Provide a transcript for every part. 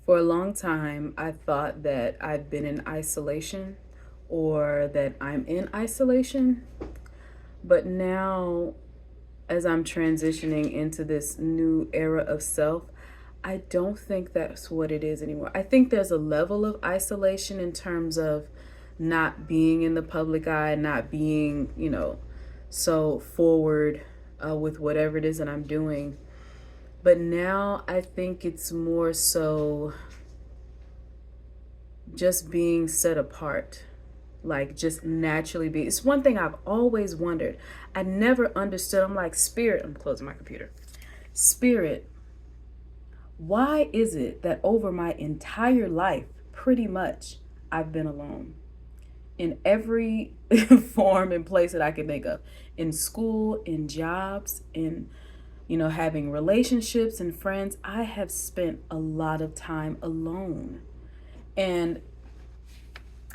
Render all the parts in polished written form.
For a long time, I thought that I've been in isolation or that I'm in isolation. But now, as I'm transitioning into this new era of self, I don't think that's what it is anymore. I think there's a level of isolation in terms of not being in the public eye, not being, so forward with whatever it is that I'm doing. But now I think it's more so just being set apart, like just naturally be. It's one thing I've always wondered. I never understood. I'm like, Spirit, I'm closing my computer. Spirit, why is it that over my entire life, pretty much, I've been alone? In every form and place that I can think of, in school, in jobs, in having relationships and friends, I have spent a lot of time alone. And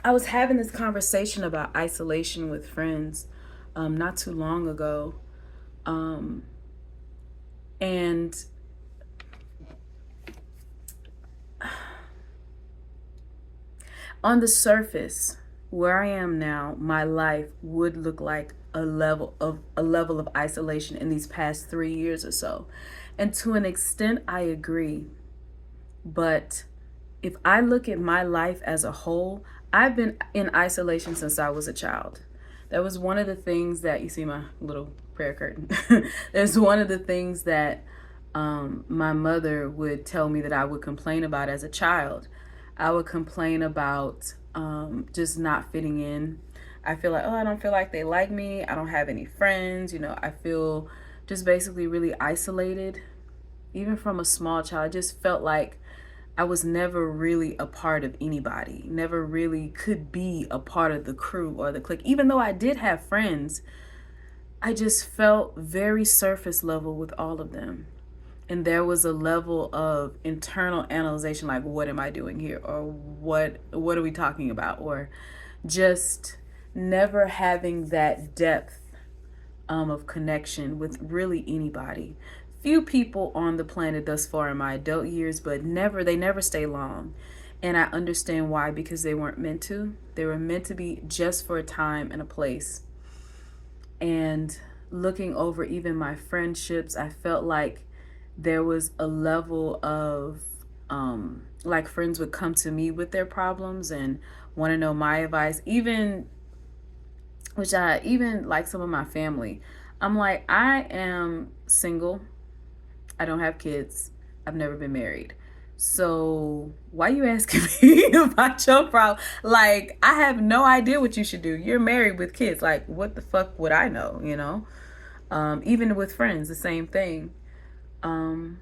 I was having this conversation about isolation with friends not too long ago. Um, and on the surface, where I am now, my life would look like a level of isolation in these past 3 years or so. And to an extent, I agree. But if I look at my life as a whole, I've been in isolation since I was a child. That was one of the things that you see my little prayer curtain. There's one of the things that my mother would tell me that I would complain about as a child. I would complain about just not fitting in. I feel like, oh, I don't feel like they like me. I don't have any friends. I feel just basically really isolated. Even from a small child, I just felt like I was never really a part of anybody, never really could be a part of the crew or the clique. Even though I did have friends, I just felt very surface level with all of them. And there was a level of internal analyzation, like, what am I doing here? Or what are we talking about? Or just never having that depth of connection with really anybody. Few people on the planet thus far in my adult years, but they never stay long. And I understand why, because they weren't meant to. They were meant to be just for a time and a place. And looking over even my friendships, I felt like there was a level of like friends would come to me with their problems and want to know my advice, even like some of my family. I'm like, I am single. I don't have kids. I've never been married. So why you asking me about your problem? Like, I have no idea what you should do. You're married with kids. Like, what the fuck would I know? Even with friends, the same thing. Um,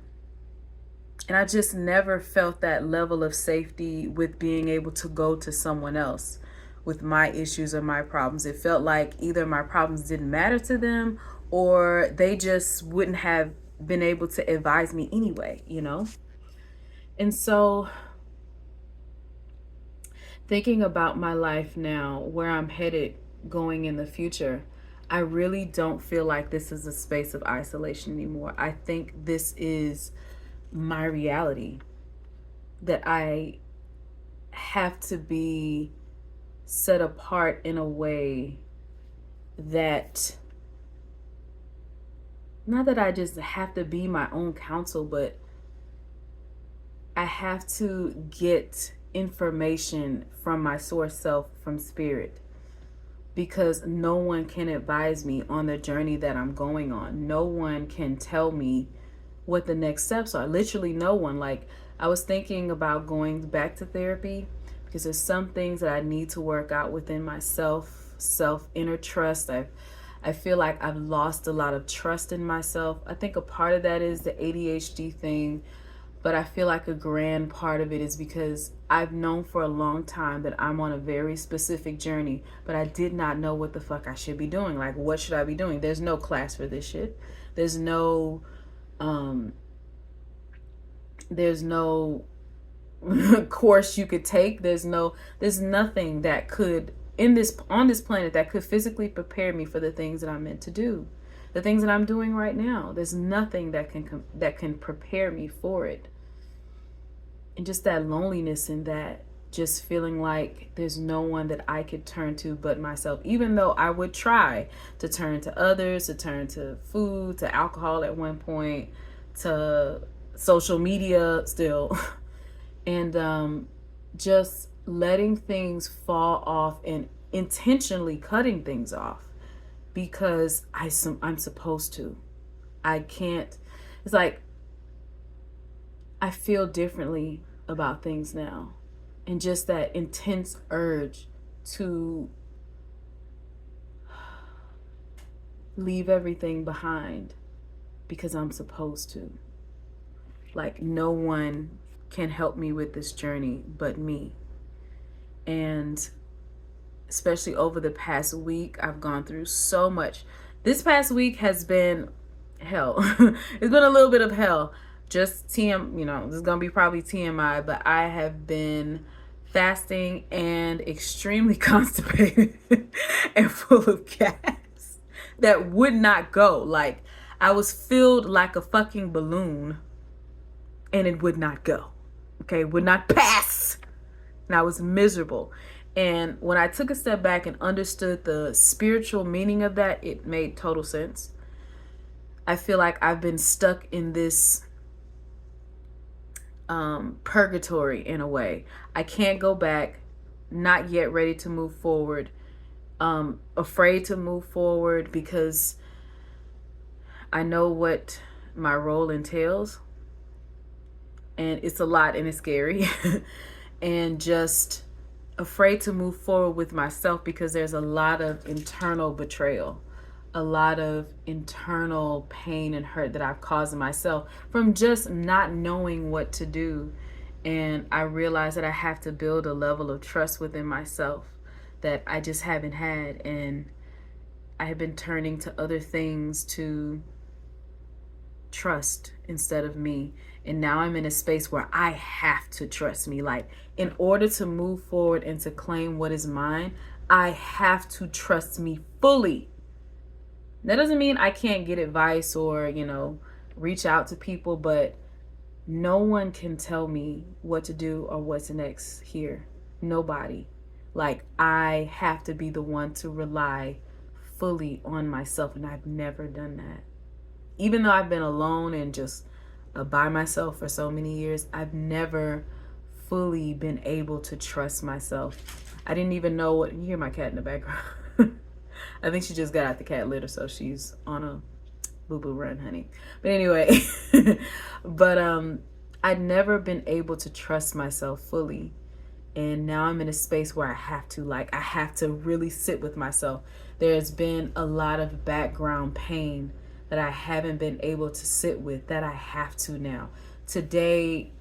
and I just never felt that level of safety with being able to go to someone else with my issues or my problems. It felt like either my problems didn't matter to them or they just wouldn't have been able to advise me anyway. And so, thinking about my life now, where I'm headed going in the future, I really don't feel like this is a space of isolation anymore. I think this is my reality, that I have to be set apart in a way that, not that I just have to be my own counsel, but I have to get information from my source self, from spirit, because no one can advise me on the journey that I'm going on. No one can tell me what the next steps are. Literally no one. Like, I was thinking about going back to therapy because there's some things that I need to work out within myself, inner trust. I feel like I've lost a lot of trust in myself. I think a part of that is the ADHD thing, but I feel like a grand part of it is because I've known for a long time that I'm on a very specific journey, but I did not know what the fuck I should be doing. Like, what should I be doing? There's no class for this shit. There's no um there's no course you could take. There's nothing that could on this planet that could physically prepare me for the things that I'm meant to do. The things that I'm doing right now. There's nothing that can prepare me for it. and just that loneliness in that, just feeling like there's no one that I could turn to but myself, even though I would try to turn to others, to turn to food, to alcohol at one point, to social media still. And just letting things fall off and intentionally cutting things off because I'm supposed to. I can't. It's like I feel differently about things now. And just that intense urge to leave everything behind because I'm supposed to. Like, no one can help me with this journey but me. And especially over the past week, I've gone through so much. This past week has been hell. It's been a little bit of hell. Just this is going to be probably TMI, but I have been fasting and extremely constipated and full of gas that would not go. Like, I was filled like a fucking balloon and it would not go. Okay, would not pass. And I was miserable. And when I took a step back and understood the spiritual meaning of that, it made total sense. I feel like I've been stuck in this purgatory in a way. I can't go back, not yet ready to move forward, afraid to move forward because I know what my role entails, and it's a lot and it's scary. And just afraid to move forward with myself because there's a lot of internal betrayal, a lot of internal pain and hurt that I've caused myself from just not knowing what to do. And I realized that I have to build a level of trust within myself that I just haven't had. And I have been turning to other things to trust instead of me. And now I'm in a space where I have to trust me. Like, in order to move forward and to claim what is mine, I have to trust me fully. That doesn't mean I can't get advice or, reach out to people, but no one can tell me what to do or what's next here. Nobody. Like, I have to be the one to rely fully on myself, and I've never done that. Even though I've been alone and just by myself for so many years, I've never fully been able to trust myself. I didn't even know what, you hear my cat in the background. I think she just got out the cat litter, so she's on a boo-boo run, honey. But anyway, I'd never been able to trust myself fully. And now I'm in a space where I have to really sit with myself. There's been a lot of background pain that I haven't been able to sit with that I have to now. Today,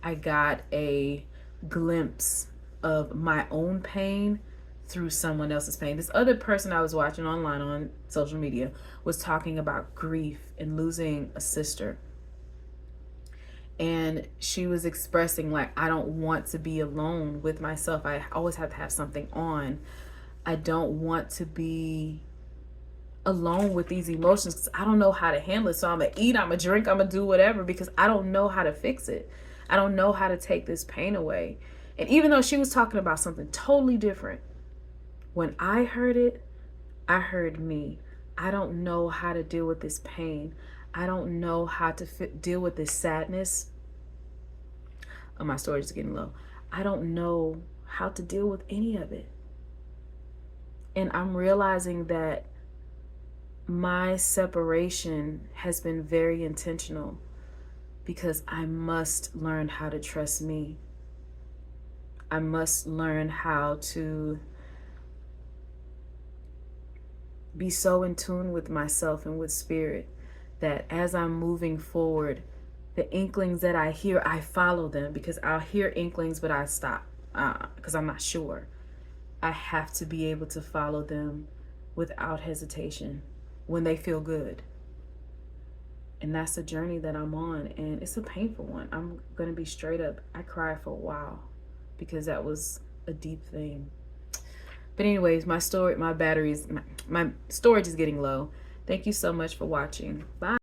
I got a glimpse of my own pain through someone else's pain. This other person I was watching online on social media was talking about grief and losing a sister. And she was expressing, like, I don't want to be alone with myself. I always have to have something on. I don't want to be alone with these emotions because I don't know how to handle it. So I'm going to eat, I'm going to drink, I'm going to do whatever because I don't know how to fix it. I don't know how to take this pain away. And even though she was talking about something totally different, when I heard it, I heard me. I don't know how to deal with this pain. I don't know how to deal with this sadness. Oh, my storage is getting low. I don't know how to deal with any of it. And I'm realizing that my separation has been very intentional because I must learn how to trust me. I must learn how to be so in tune with myself and with spirit that as I'm moving forward, the inklings that I hear, I follow them because I'll hear inklings, but I stop because I'm not sure. I have to be able to follow them without hesitation when they feel good. And that's the journey that I'm on. And it's a painful one. I'm going to be straight up. I cried for a while because that was a deep thing. But anyways, my storage is getting low. Thank you so much for watching. Bye.